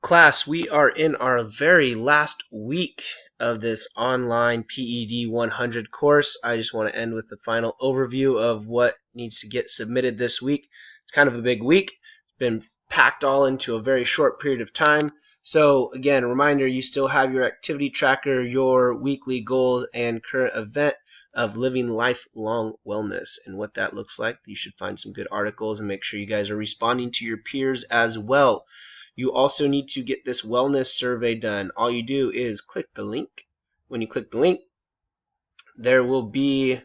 Class, we are in our very last week of this online PED 100 course. I just want to end with the final overview of what needs to get submitted this week. It's kind of a big week. It's been packed all into a very short period of time. So again, a reminder, you still have your activity tracker, your weekly goals, and current event of living lifelong wellness. And what that looks like, you should find some good articles and make sure you guys are responding to your peers as well. You also need to get this wellness survey done. All you do is click the link. When you click the link, there will be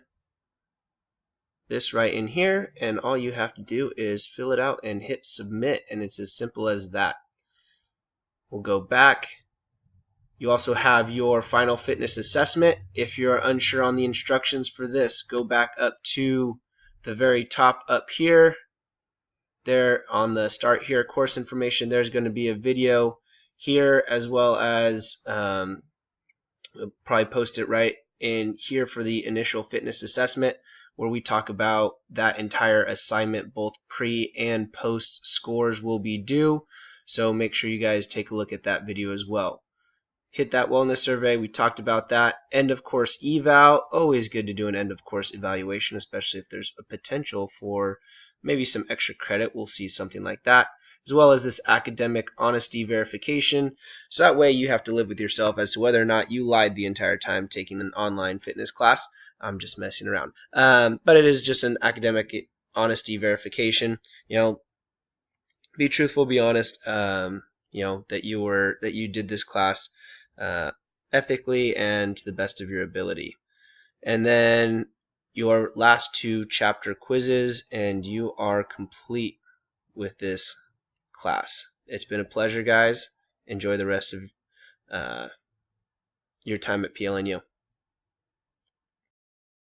this right in here, and all you have to do is fill it out and hit submit, and it's as simple as that. We'll go back. You also have your final fitness assessment. If you're unsure on the instructions for this, go back up to the very top up here. There on the start here course information, there's going to be a video here, as well as we'll probably post it right in here for the initial fitness assessment, where we talk about that entire assignment. Both pre and post scores will be due, so make sure you guys take a look at that video as well. Hit that wellness survey. We talked about that. End of course eval. Always good to do an end of course evaluation, especially if there's a potential for maybe some extra credit. We'll see something like that, as well as this academic honesty verification. So that way you have to live with yourself as to whether or not you lied the entire time taking an online fitness class. I'm just messing around. But it is just an academic honesty verification. Be truthful, be honest. That you did this class ethically and to the best of your ability. And then your last two chapter quizzes, and you are complete with this class. It's been a pleasure, guys. Enjoy the rest of your time at PLNU.